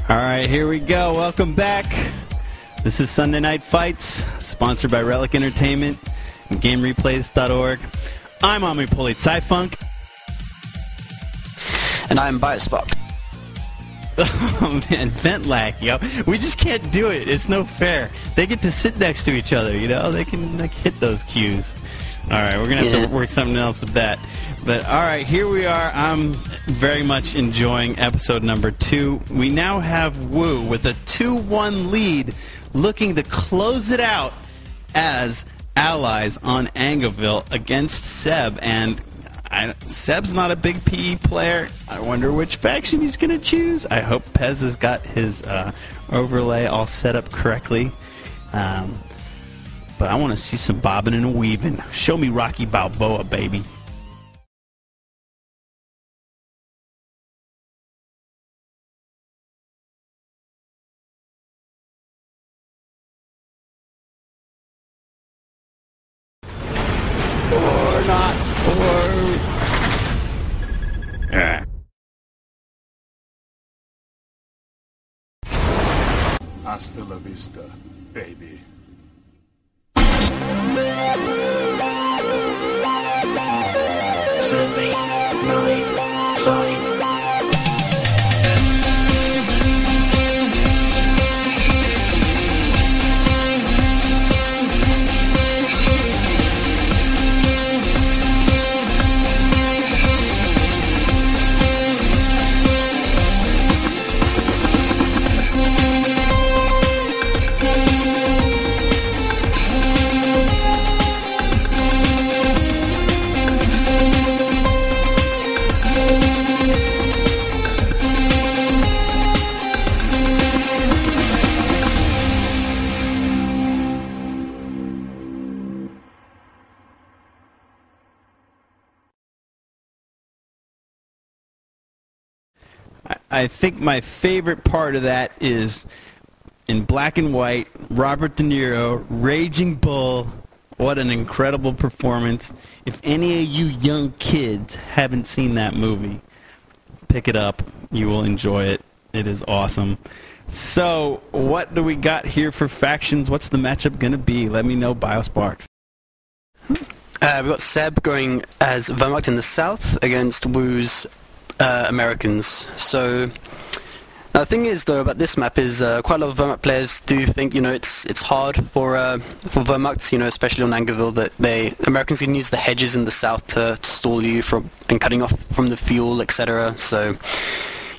All right, here we go. Welcome back. This is Sunday Night Fights, sponsored by Relic Entertainment and GameReplays.org. I'm AmiPolizeiFunk. And I'm Biosparks. Oh man, vent lag, yo. We just can't do it. It's no fair. They get to sit next to each other, you know? They can like hit those cues. All right, we're going to have to work something else with that. But all right, here we are. I'm very much enjoying episode number 2. We now have Wu with a 2-1 lead, looking to close it out as allies on Angeville against Seb. And Seb's not a big PE player. I wonder which faction he's going to choose. I hope Pez has got his overlay all set up correctly. But I want to see some bobbing and weaving. Show me Rocky Balboa, baby. Or not. Or... Hasta la vista, baby. Survey, ride, glide. I think my favorite part of that is in black and white, Robert De Niro, Raging Bull. What an incredible performance. If any of you young kids haven't seen that movie, pick it up. You will enjoy it. It is awesome. So, what do we got here for factions? What's the matchup going to be? Let me know, Biosparks. We've got Seb going as Wehrmacht in the south against Wu's Americans. So the thing is, though, about this map is quite a lot of Wehrmacht players do think, you know, it's hard for Wehrmacht, you know, especially on Angeville, that Americans can use the hedges in the south to stall you from and cutting off from the fuel, etc. So,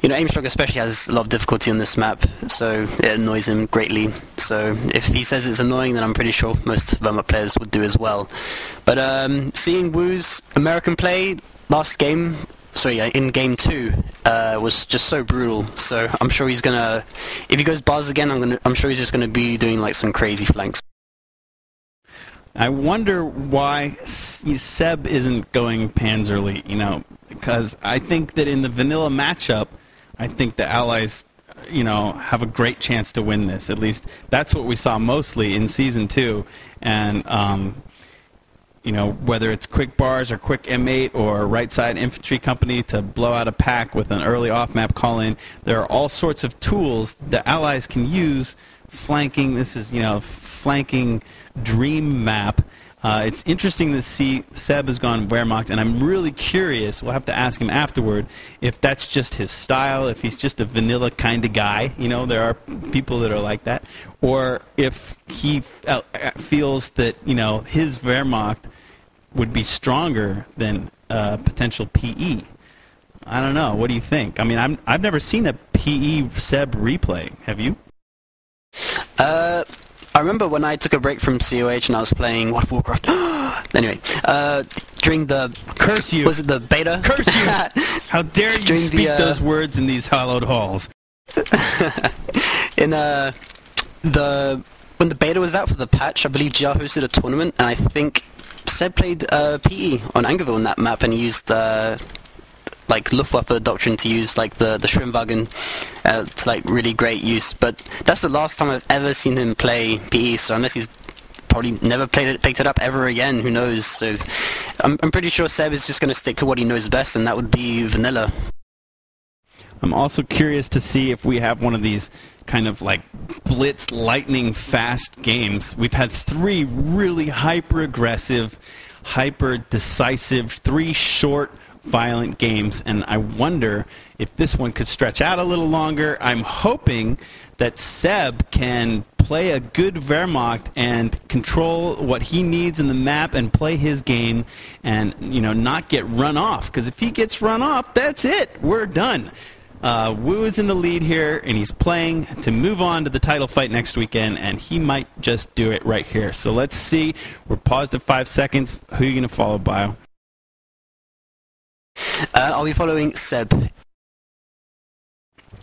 you know, Aimstrong especially has a lot of difficulty on this map, so it annoys him greatly. So if he says it's annoying, then I'm pretty sure most Wehrmacht players would do as well. But seeing Wu's American play last game, in game 2, was just so brutal. So I'm sure he's gonna, if he goes bars again, I'm sure he's just gonna be doing like some crazy flanks. I wonder why Seb isn't going Panzerly, you know, because I think that in the vanilla matchup, I think the Allies, you know, have a great chance to win this. At least that's what we saw mostly in Season 2. And, you know, whether it's quick bars or quick M8 or right side infantry company to blow out a pack with an early off-map call-in, there are all sorts of tools the Allies can use flanking. This is, you know, flanking dream map. It's interesting to see Seb has gone Wehrmacht, and I'm really curious, we'll have to ask him afterward, if that's just his style, if he's just a vanilla kind of guy, you know, there are people that are like that, or if he feels that, you know, his Wehrmacht would be stronger than potential PE. I don't know. What do you think? I mean, I've never seen a PE Seb replay. Have you? I remember when I took a break from COH and I was playing World of Warcraft. Anyway, during the... Curse you! Was it the beta? Curse you! How dare you speak those words in these hallowed halls? In when the beta was out for the patch, I believe GR hosted a tournament, and I think Seb played PE on Angeville on that map, and he used like Luftwaffe doctrine to use like the Schwimmwagen to like really great use. But that's the last time I've ever seen him play PE. So unless he's probably never picked it up ever again, who knows? So I'm pretty sure Seb is just going to stick to what he knows best, and that would be vanilla. I'm also curious to see if we have one of these kind of like blitz lightning fast games. We've had 3 really hyper-aggressive, hyper-decisive, 3 short, violent games, and I wonder if this one could stretch out a little longer. I'm hoping that Seb can play a good Wehrmacht and control what he needs in the map and play his game and, you know, not get run off, because if he gets run off, that's it. We're done. Wu is in the lead here, and he's playing to move on to the title fight next weekend, and he might just do it right here. So let's see. We're paused at 5 seconds. Who are you going to follow, Bio? I'll be following Seb.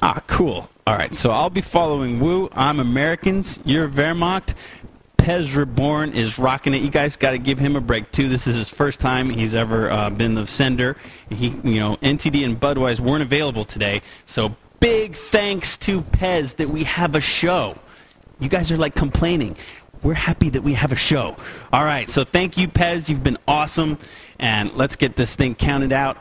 Ah, cool. All right, so I'll be following Wu. I'm Americans. You're Wehrmacht. Pez Reborn is rocking it. You guys got to give him a break too. This is his first time he's ever been the sender. NTD and Budweiser weren't available today, so big thanks to Pez that we have a show. You guys are like complaining. We're happy that we have a show. All right, so thank you, Pez. You've been awesome, and let's get this thing counted out.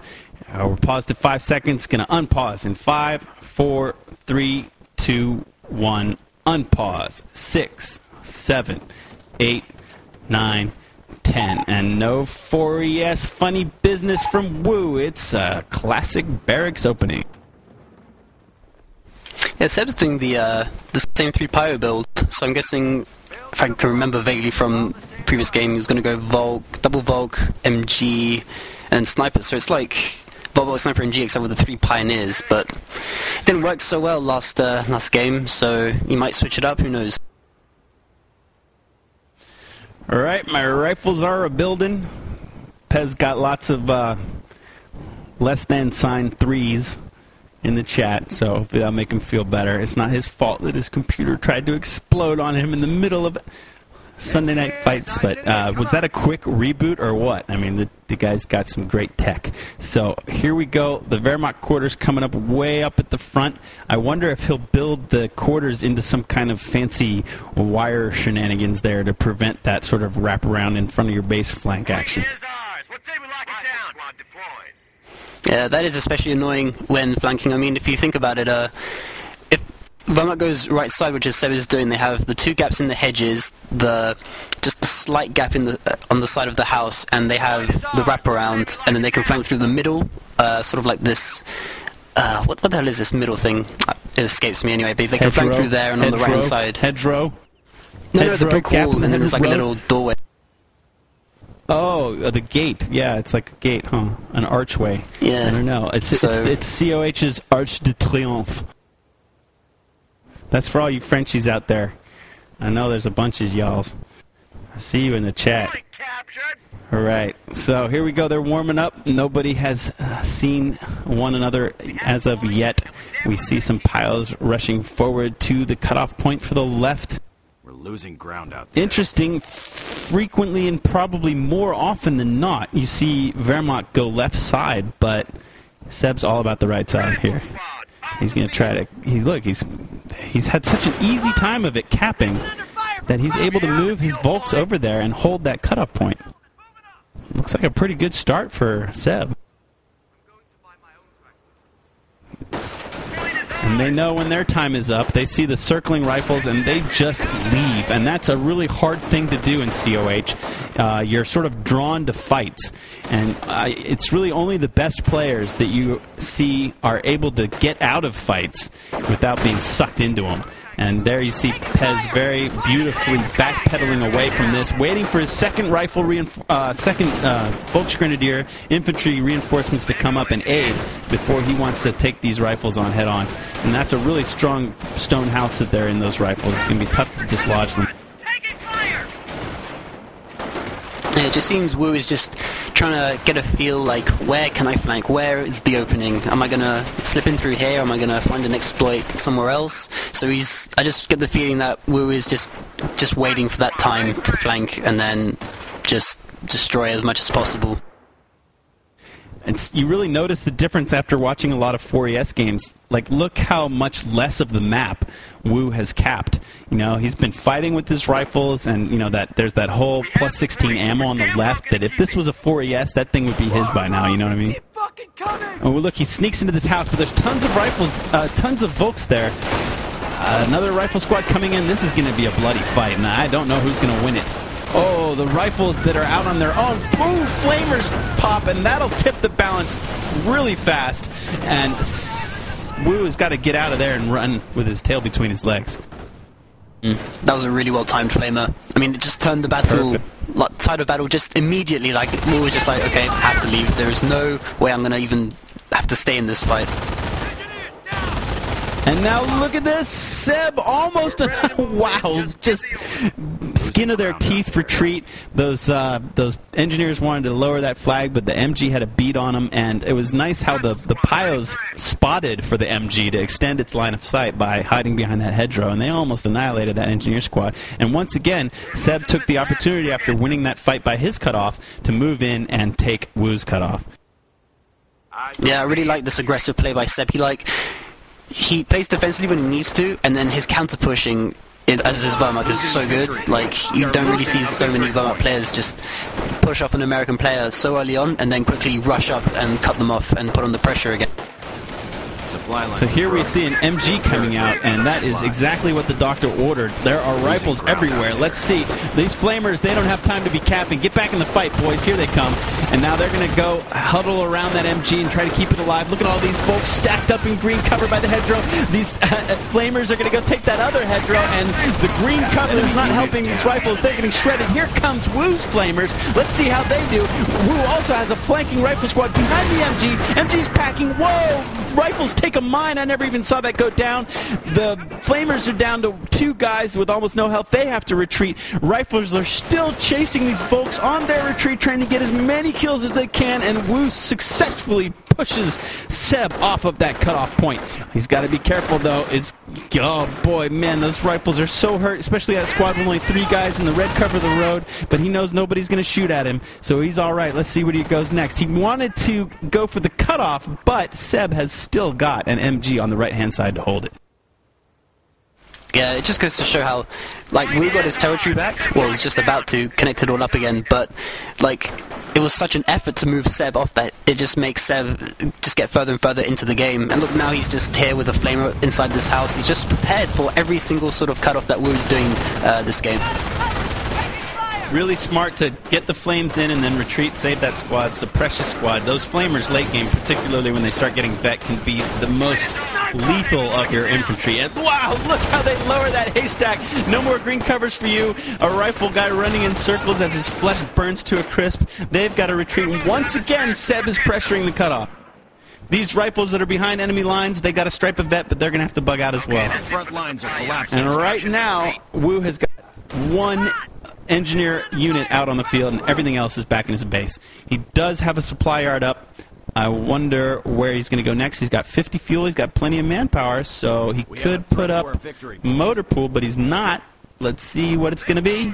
We're paused at 5 seconds. Gonna unpause in 5, 4, 3, 2, 1. Unpause. 6, 7, 8, 9, 10. And no 4ES funny business from Wu. It's a classic barracks opening. Yeah, Seb's doing the same 3 pyro build, so I'm guessing, if I can remember vaguely from the previous game, he was going to go Volk, double Volk, MG, and Sniper. So it's like Volk, Sniper, MG, except with the 3 Pioneers, but it didn't work so well last game, so he might switch it up, who knows. Alright, my rifles are a-building. Pez got lots of less than sign 3s in the chat, so hopefully that'll make him feel better. It's not his fault that his computer tried to explode on him in the middle of Sunday Night Fights, but was that a quick reboot or what? I mean, the guy's got some great tech. So here we go. The Wehrmacht quarters coming up way up at the front. I wonder if he'll build the quarters into some kind of fancy wire shenanigans there to prevent that sort of wraparound in front of your base flank action. Yeah, that is especially annoying when flanking. I mean, if you think about it, if Wehrmacht goes right side, which is Seb is doing, they have the 2 gaps in the hedges, just the slight gap in on the side of the house, and they have the wraparound, and then they can flank through the middle, sort of like this. What the hell is this middle thing? It escapes me anyway. But they can flank through there, and on the right hand side. Hedgerow. No, the brick wall, and then there's like a little doorway. Oh, the gate. Yeah, it's like a gate, huh? An archway. Yeah. I don't know. It's COH's Arch de Triomphe. That's for all you Frenchies out there. I know there's a bunch of y'alls. I see you in the chat. All right. So here we go. They're warming up. Nobody has seen one another as of yet. We see some piles rushing forward to the cutoff point for the left. Losing ground out there. Interesting, frequently and probably more often than not, you see Wehrmacht go left side, but Seb's all about the right side here. He's going to try to... He's had such an easy time of it capping that he's able to move his Volks over there and hold that cutoff point. Looks like a pretty good start for Seb. And they know when their time is up. They see the circling rifles and they just leave. And that's a really hard thing to do in COH. You're sort of drawn to fights. And it's really only the best players that you see are able to get out of fights without being sucked into them. And there you see Pez very beautifully backpedaling away from this, waiting for his second rifle, second Volksgrenadier infantry reinforcements to come up and aid before he wants to take these rifles on head-on. And that's a really strong stone house that they're in, those rifles. It's going to be tough to dislodge them. Yeah, it just seems Wu is just trying to get a feel like, where can I flank? Where is the opening? Am I going to slip in through here? Am I going to find an exploit somewhere else? So I just get the feeling that Wu is just waiting for that time to flank and then just destroy as much as possible. And you really notice the difference after watching a lot of 4ES games. Like, look how much less of the map Wu has capped. You know, he's been fighting with his rifles, and, you know, that there's that whole plus 16 ammo on the left, that if this was a 4ES, that thing would be his by now, you know what I mean? Fucking Oh, look, he sneaks into this house, but there's tons of rifles, tons of Volks there. Another rifle squad coming in. This is going to be a bloody fight, and I don't know who's going to win it. Oh, the rifles that are out on their own. Boom! Flamers pop, and that'll tip the balance really fast. And Wu has got to get out of there and run with his tail between his legs. That was a really well-timed flamer. I mean, it just turned the battle, like, tide of battle just immediately. Like, Wu was just like, okay, I have to leave. There is no way I'm going to even have to stay in this fight. And now look at this, Seb almost, wow, just skin of their teeth retreat. Those engineers wanted to lower that flag, but the MG had a beat on them, and it was nice how the Pios spotted for the MG to extend its line of sight by hiding behind that hedgerow, and they almost annihilated that engineer squad. And once again, Seb took the opportunity after winning that fight by his cutoff to move in and take Wu's cutoff. Yeah, I really like this aggressive play by Seb. He plays defensively when he needs to, and then his counter-pushing as his Wehrmacht is so good. Like, you don't really see so many Wehrmacht players just push off an American player so early on, and then quickly rush up and cut them off and put on the pressure again. So here we see an MG coming out, and that is exactly what the doctor ordered. There are rifles everywhere. Let's see. These flamers, they don't have time to be capping. Get back in the fight, boys. Here they come. And now they're going to go huddle around that MG and try to keep it alive. Look at all these folks stacked up in green cover by the hedgerow. These flamers are going to go take that other hedgerow, and the green cover is not helping these rifles. They're getting shredded. Here comes Wu's flamers. Let's see how they do. Wu also has a flanking rifle squad behind the MG. MG's packing. Whoa! Rifles take a mine. I never even saw that go down. The flamers are down to 2 guys with almost no health. They have to retreat. Rifles are still chasing these folks on their retreat, trying to get as many kills as they can, and Wu successfully pushes Seb off of that cutoff point. He's got to be careful, though. Oh boy, man, those rifles are so hurt, especially that squad with only 3 guys in the red cover of the road, but he knows nobody's going to shoot at him, so he's all right. Let's see where he goes next. He wanted to go for the cutoff, but Seb has still got an MG on the right-hand side to hold it. Yeah, it just goes to show how, like, Wu got his territory back. Well, he's just about to connect it all up again, but, like, it was such an effort to move Seb off that it just makes Seb just get further and further into the game. And look, now he's just here with a flamer inside this house. He's just prepared for every single sort of cutoff that Wu's doing this game. Really smart to get the flames in and then retreat, save that squad. It's a precious squad. Those flamers late game, particularly when they start getting vet, can be the most lethal of your infantry. And wow, look how they lower that haystack. No more green covers for you. A rifle guy running in circles as his flesh burns to a crisp. They've got to retreat. Once again, Seb is pressuring the cutoff. These rifles that are behind enemy lines, they got to stripe a vet, but they're going to have to bug out as well. Front lines are collapsing. And right now, Wu has got 1 engineer unit out on the field, and everything else is back in his base. He does have a supply yard up. I wonder where he's going to go next. He's got 50 fuel. He's got plenty of manpower, so he could put up motor pool, but he's not. Let's see what it's going to be.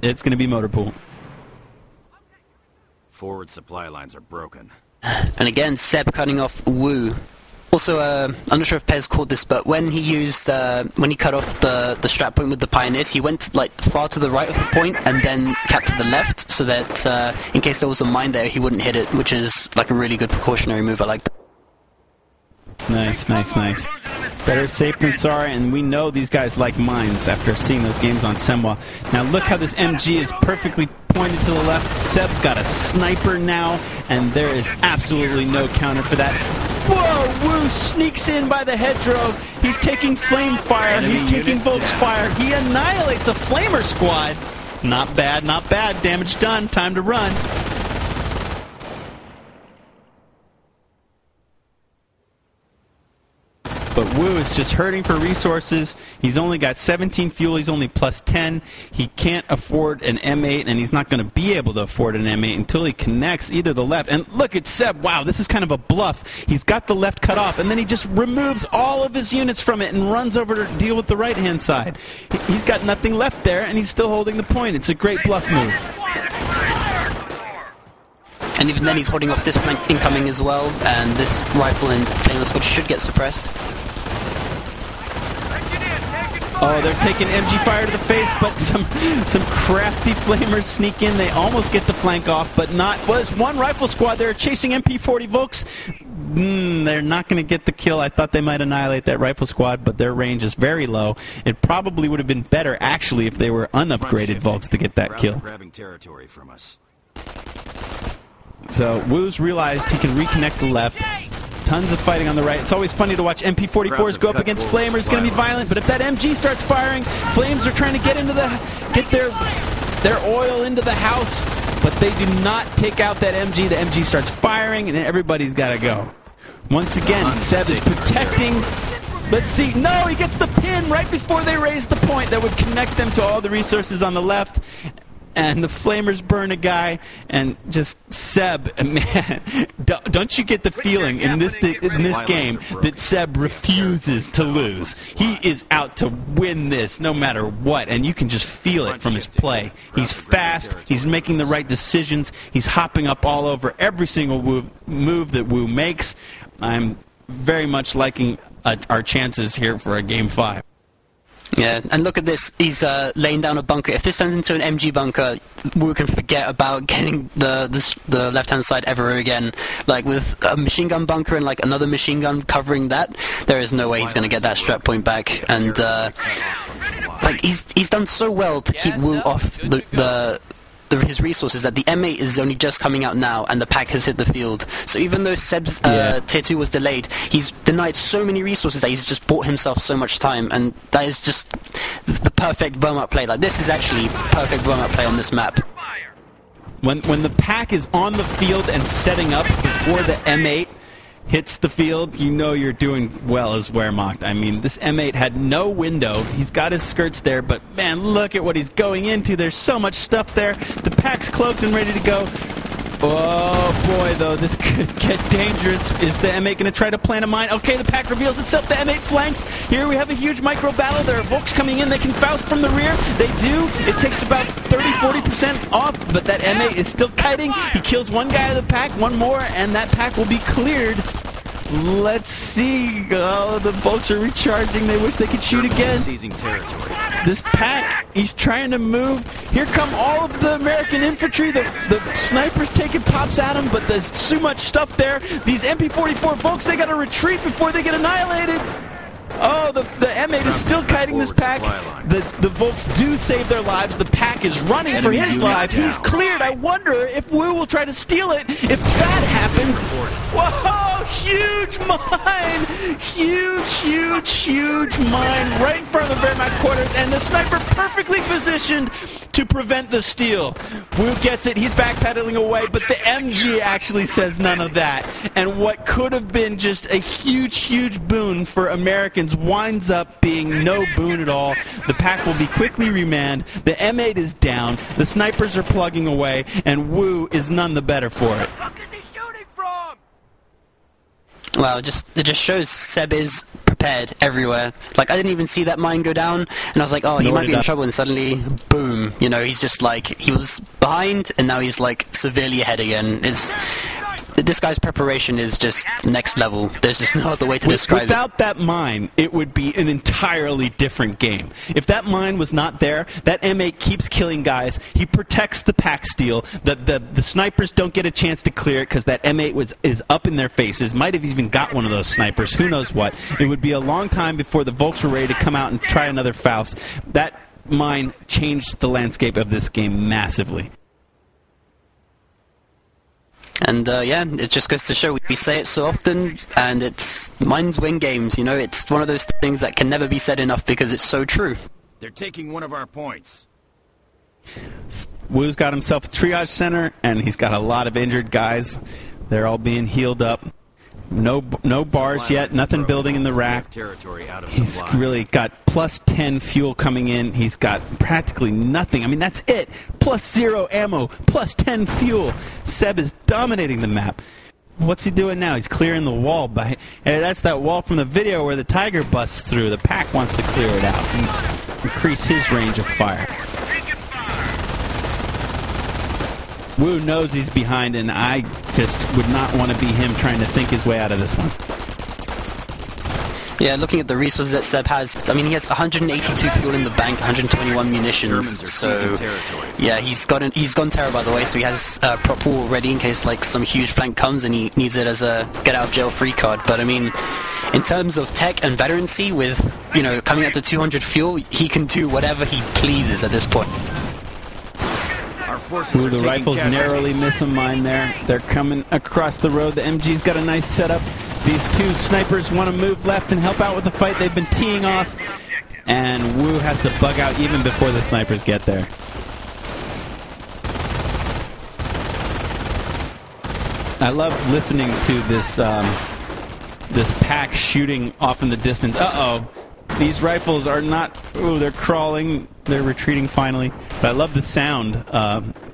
It's going to be motor pool. Forward supply lines are broken. And again, Seb cutting off Wu. Also, I'm not sure if Pez caught this, but when he used, when he cut off the strap point with the Pioneers, he went like far to the right of the point and then kept to the left, so that in case there was a mine there, he wouldn't hit it, which is like a really good precautionary move. I like that. Nice, nice, nice. Better safe than sorry, and we know these guys like mines after seeing those games on Semwa. Now look how this MG is perfectly pointed to the left. Seb's got a sniper now, and there is absolutely no counter for that. Whoa! Wu sneaks in by the hedgerow. He's taking flame fire. He's taking Volk's fire. He annihilates a flamer squad. Not bad, not bad. Damage done. Time to run. But Wu is just hurting for resources. He's only got 17 fuel. He's only plus 10. He can't afford an M8, and he's not going to be able to afford an M8 until he connects either the left. And look at Seb. Wow, this is kind of a bluff. He's got the left cut off, and then he just removes all of his units from it and runs over to deal with the right-hand side. He's got nothing left there, and he's still holding the point. It's a great bluff move. And even then, he's holding off this flank incoming as well, and this rifle and flamer squad should get suppressed. Oh, they're taking MG fire to the face, but some crafty flamers sneak in. They almost get the flank off, but not. Was one rifle squad there chasing MP40 Volks. They're not going to get the kill. I thought they might annihilate that rifle squad, but their range is very low. It probably would have been better, actually, if they were unupgraded Volks to get that kill. Grabbing territory from us. So Wu's realized he can reconnect the left. Tons of fighting on the right. It's always funny to watch MP44s go up against Flamers. It's going to be violent, but if that MG starts firing, Flames are trying to get their oil into the house, but they do not take out that MG. The MG starts firing, and everybody's got to go. Once again, Seb is protecting. Let's see. No, he gets the pin right before they raise the point that would connect them to all the resources on the left. And the Flamers burn a guy, and just Seb, man, don't you get the feeling in this game that Seb refuses to lose? He is out to win this no matter what, and you can just feel it from his play. He's fast, he's making the right decisions, he's hopping up all over every single move that Wu makes. I'm very much liking our chances here for a Game 5. Yeah, and look at this. He's laying down a bunker. If this turns into an MG bunker, we can forget about getting the left-hand side ever again. Like, with a machine gun bunker and, like, another machine gun covering that, there is no way he's going to get that strap point back. And, like, he's done so well to keep Wu off his resources that the M8 is only just coming out now and the pack has hit the field. So even though Seb's tier 2 was delayed, he's denied so many resources that he's just bought himself so much time, and that is just the perfect warm-up play. Like, this is actually perfect warm-up play on this map. When the pack is on the field and setting up before the M8 hits the field, you know you're doing well as Wehrmacht. I mean, this M8 had no window. He's got his skirts there, but man, look at what he's going into. There's so much stuff there. The pack's cloaked and ready to go. Oh boy, though, this could get dangerous. Is the M8 going to try to plant a mine? Okay, the pack reveals itself. The M8 flanks. Here we have a huge micro battle. There are Volks coming in. They can Faust from the rear. They do. It takes about 30-40% off, but that M8 is still kiting. He kills one guy of the pack, one more, and that pack will be cleared. Let's see. Oh, the Volks are recharging. They wish they could shoot again. Seizing territory. This pack, he's trying to move. Here come all of the American infantry. The snipers taking pops at him, but there's too much stuff there. These MP44 Volks, they got to retreat before they get annihilated. Oh, the M8 is still kiting this pack. The Volks do save their lives. The pack is running for his life. He's cleared. I wonder if Wu will try to steal it. If that happens, whoa, huge mine. Huge mine right in front of the Wehrmacht quarters, and the sniper perfectly positioned to prevent the steal. Wu gets it. He's backpedaling away, but the MG actually says none of that. And what could have been just a huge boon for Americans winds up being no boon at all. The pack will be quickly remanned. The M8 is down. The snipers are plugging away, and Wu is none the better for it. Well, it just shows Seb is prepared everywhere. Like, I didn't even see that mine go down, and I was like, oh, he might be in trouble, and suddenly, boom, you know, he's just like, he was behind, and now he's like severely ahead again. This guy's preparation is just next level. There's just no other way to describe it. Without that mine, it would be an entirely different game. If that mine was not there, that M8 keeps killing guys. He protects the pack steal. The snipers don't get a chance to clear it because that M8 is up in their faces. Might have even got one of those snipers. Who knows what. It would be a long time before the Volks were ready to come out and try another Faust. That mine changed the landscape of this game massively. And yeah, it just goes to show, we say it so often, and mines win games, you know, it's one of those things that can never be said enough because it's so true. They're taking one of our points. Wu's got himself a triage center, and he's got a lot of injured guys. They're all being healed up. No bars yet, nothing building in the rack. He's really got plus 10 fuel coming in. He's got practically nothing. I mean, that's it. Plus 0 ammo, plus 10 fuel. Seb is dominating the map. What's he doing now? He's clearing the wall. That's that wall from the video where the Tiger busts through. The pack wants to clear it out and increase his range of fire. Wu knows he's behind, and I just would not want to be him trying to think his way out of this one. Yeah, looking at the resources that Seb has, I mean, he has 182 fuel in the bank, 121 munitions. So, yeah, he's gone terror, by the way. So he has prop wall ready in case like some huge flank comes and he needs it as a get out of jail free card. But I mean, in terms of tech and veterancy, with coming up to 200 fuel, he can do whatever he pleases at this point. Ooh, the rifles narrowly miss a mine there. They're coming across the road. The MG's got a nice setup. These two snipers want to move left and help out with the fight. They've been teeing off, and Wu has to bug out even before the snipers get there. I love listening to this this pack shooting off in the distance. Uh-oh. These rifles are not... Ooh, they're crawling. They're retreating finally. But I love the sound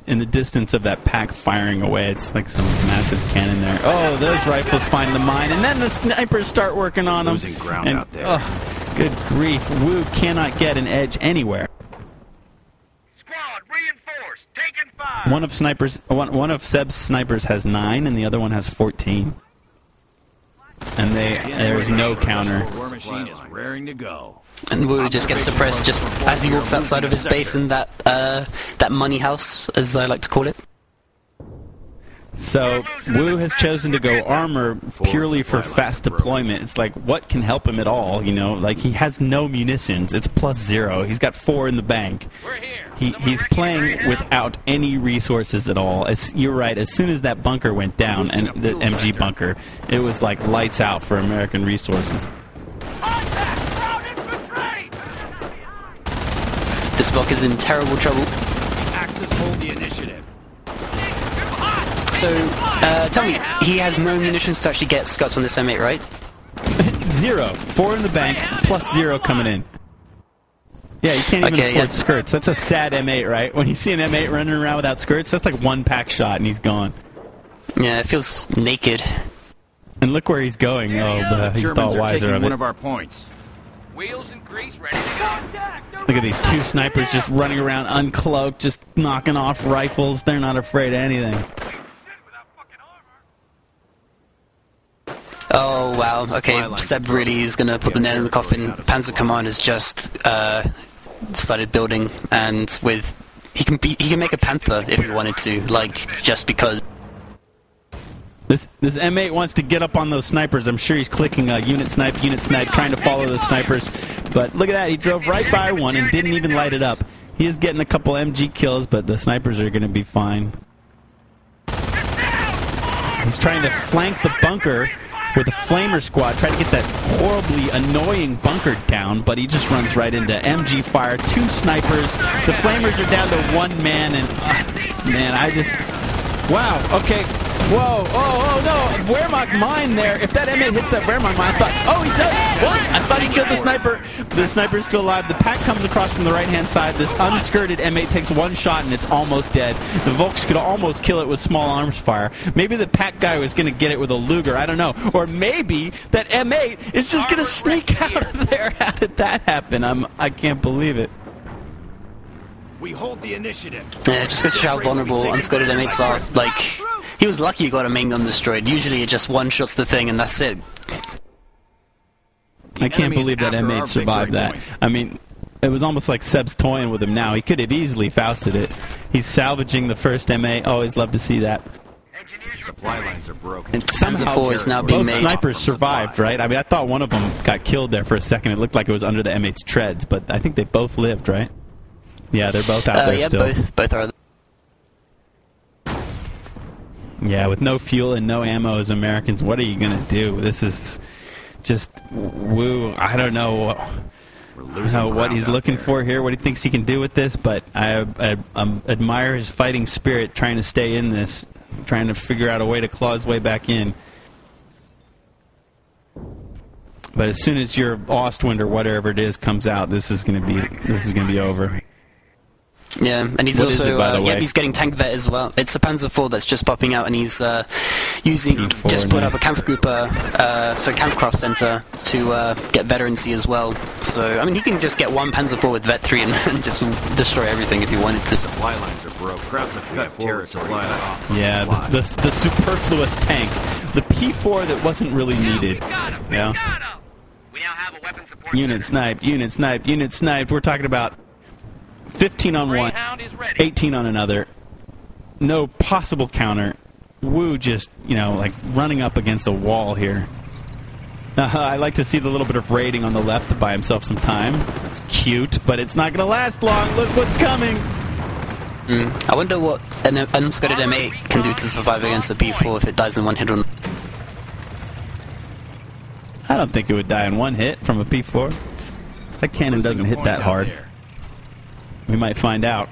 in the distance of that pack firing away. It's like some massive cannon there. Oh, those rifles find the mine. And then the snipers start working on them. Losing ground out there. Oh, good grief. Wu cannot get an edge anywhere. Squad, reinforced. Taking fire. One of Seb's snipers has 9, and the other one has 14. And there's no counter. War machine is raring to go. And Wu just gets suppressed just as he walks outside of his base in that money house, as I like to call it. So Wu has chosen to go armor purely for fast deployment. It's like, what can help him at all? Like he has no munitions. It's +0. He's got 4 in the bank. He's playing without any resources at all. You're right. As soon as that bunker went down, and the MG bunker, it was like lights out for American resources. This Volk is in terrible trouble. Axis hold the initiative. So, tell me, he has no munitions to actually get Scots on this M8, right? 0. 4 in the bank, +0 coming in. Yeah, you can't even afford skirts. That's a sad M8, right? When you see an M8 running around without skirts, that's like one pack shot and he's gone. Yeah, it feels naked. And look where he's going. Oh, he thought wiser of it. One of our points. Wheels and grease ready to go. Look at these 2 snipers just running around uncloaked, just knocking off rifles. They're not afraid of anything. Oh, wow. Okay, Seb really is going to put the nail in the coffin. Panzer Command has just started building, and he can make a Panther if he wanted to, like, just because. This M8 wants to get up on those snipers. I'm sure he's clicking unit snipe, trying to follow those snipers. But look at that, he drove right by one and didn't even light it up. He is getting a couple MG kills, but the snipers are going to be fine. He's trying to flank the bunker with a flamer squad, trying to get that horribly annoying bunker down, but he just runs right into MG fire. 2 snipers. The flamers are down to 1 man, and man, wow, okay. Whoa, oh no, Wehrmacht mine there. If that M8 hits that Wehrmacht mine, I thought, oh, he does. What? I thought he killed the sniper. The sniper's still alive. The pack comes across from the right-hand side. This unskirted M8 takes 1 shot and it's almost dead. The Volks could almost kill it with small arms fire. Maybe the pack guy was going to get it with a Luger. I don't know. Or maybe that M8 is just going to sneak out of there. How did that happen? I can't believe it. We hold the initiative. Yeah, just goes to show how vulnerable unskirted M8s are. Like, he was lucky he got a main gun destroyed. Usually it just one-shots the thing and that's it. I can't believe that M8 survived that. I mean, it was almost like Seb's toying with him now. He could have easily Fausted it. He's salvaging the first M8. Always love to see that. Supply lines are broken. And somehow is now being both made. snipers survived, right? I mean, I thought one of them got killed there for a second. It looked like it was under the M8's treads, but I think they both lived, right? Yeah, they're both out there yeah, still. both are. Yeah, with no fuel and no ammo as Americans, what are you going to do? This is just Wu. I don't know what he's looking for here, what he thinks he can do with this, but I admire his fighting spirit trying to stay in this, trying to figure out a way to claw his way back in. But as soon as your Ostwind or whatever it is comes out, this is going to be over. Yeah, and he's also he's getting tank vet as well. It's a Panzer IV that's just popping out, and he's using just put up a Kampfkraft center to get veterancy as well. So I mean, he can just get 1 Panzer IV with Vet 3 and just destroy everything if he wanted to. Supply lines are broke. Crowds have cut territory. Yeah, the superfluous tank, the P4 that wasn't really needed. We got him. We now have a weapon support Unit center. sniped, unit sniped, unit sniped. We're talking about 15 on one, Greyhound is ready. 18 on another. No possible counter. Wu just, like running up against a wall here. I like to see the little bit of raiding on the left to buy himself some time. It's cute, but it's not going to last long. Look what's coming. I wonder what an unscoped M8 can do to survive against the P4 if it dies in one hit or not. I don't think it would die in one hit from a P4. That cannon doesn't hit that hard. We might find out.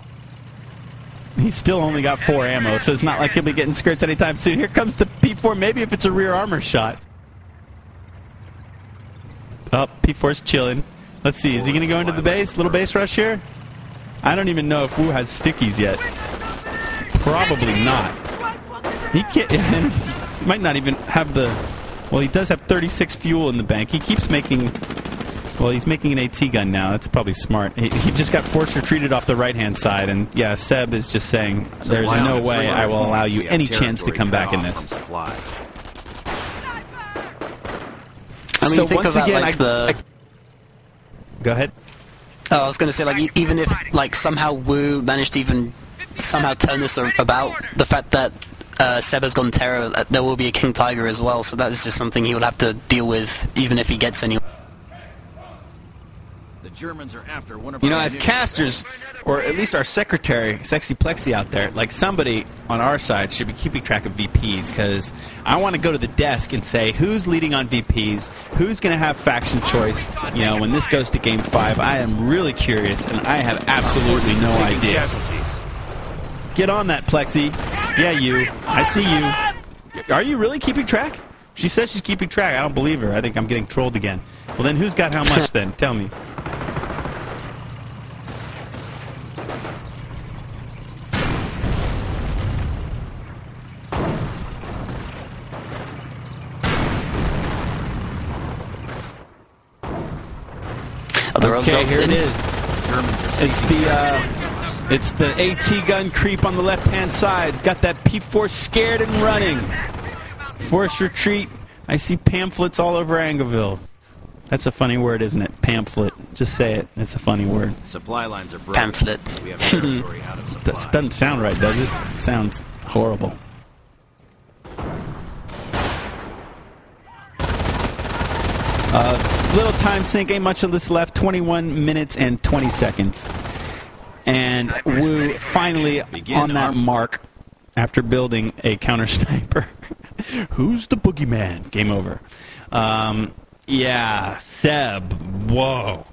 He's still only got 4 ammo, so it's not like he'll be getting skirts anytime soon. Here comes the P4, maybe if it's a rear armor shot. Oh, P4's chilling. Let's see, is he going to go into the base? Little base rush here? I don't even know if Wu has stickies yet. Probably not. He can't. He might not even have the... Well, he does have 36 fuel in the bank. He keeps making... Well, he's making an AT gun now. That's probably smart. He just got force retreated off the right-hand side, and yeah, Seb is just saying, there's no way I will allow you any chance to come back in this. I mean, So think once of that, again, like Go ahead. Oh, I was going to say, like, even if, like, somehow Wu managed to even somehow turn this about, the fact that Seb has gone terror, there will be a King Tiger as well, so that is just something he will have to deal with, even if he gets anywhere. The Germans are after one of As casters, or at least our secretary, Sexy Plexi out there, like somebody on our side should be keeping track of VPs, because I want to go to the desk and say, who's leading on VPs, who's going to have faction choice, when this goes to Game 5. I am really curious, and I have absolutely no idea. Get on that, Plexi. Yeah, you. I see you. Are you really keeping track? She says she's keeping track. I don't believe her. I think I'm getting trolled again. Well, then who's got how much then? Tell me. Okay, here it is. It's the AT gun creep on the left-hand side. Got that P4 scared and running. Force retreat. I see pamphlets all over Angerville. That's a funny word, isn't it? Pamphlet. Just say it. It's a funny word. Supply lines are broken. Pamphlet. We have territory out of supply. Doesn't sound right, does it? Sounds horrible. Little time sink, ain't much of this left. 21 minutes and 20 seconds. And Wu finally on that mark after building a counter sniper. Who's the boogeyman? Game over. Yeah, Seb. Whoa.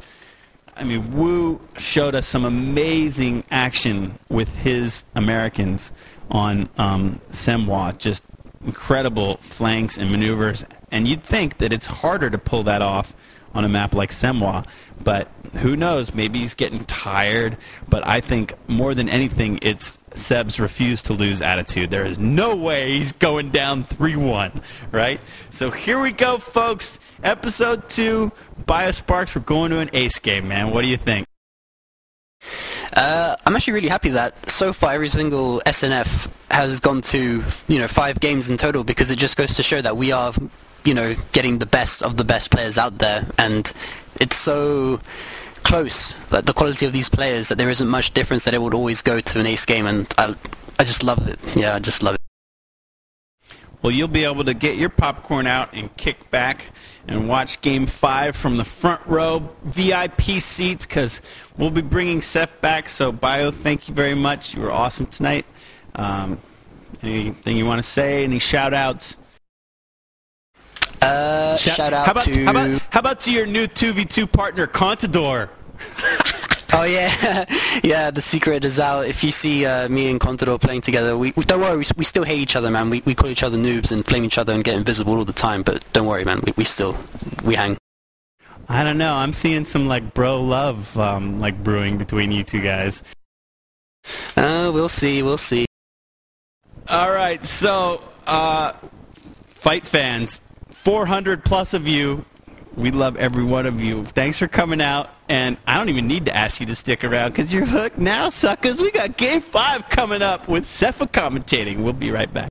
I mean, Wu showed us some amazing action with his Americans on Semwa. Just incredible flanks and maneuvers. And you'd think that it's harder to pull that off on a map like Semwa, but who knows, maybe he's getting tired, but I think more than anything it's Seb's refuse to lose attitude. There is no way he's going down 3-1, right? So here we go, folks. Episode 2, Biosparks, we're going to an ace game, man. What do you think? I'm actually really happy that so far every single SNF has gone to 5 games in total, because it just goes to show that we are getting the best of the best players out there, and it's so close, like the quality of these players, that there isn't much difference, that it would always go to an ace game, and I just love it. Yeah, I just love it. Well, you'll be able to get your popcorn out and kick back and watch Game 5 from the front row VIP seats, because we'll be bringing Sepha back. So, Bio, thank you very much. You were awesome tonight. Anything you want to say? Any shout-outs? Shout out how about to your new 2v2 partner, Contador? Oh yeah, yeah. The secret is out. If you see me and Contador playing together, we don't worry. We still hate each other, man. We call each other noobs and flame each other and get invisible all the time. But don't worry, man. We hang. I don't know. I'm seeing some bro love brewing between you two guys. We'll see. We'll see. All right. So, fight fans, 400 plus of you. We love every one of you. Thanks for coming out. And I don't even need to ask you to stick around, because you're hooked now, suckers. We got Game 5 coming up with Sepha commentating. We'll be right back.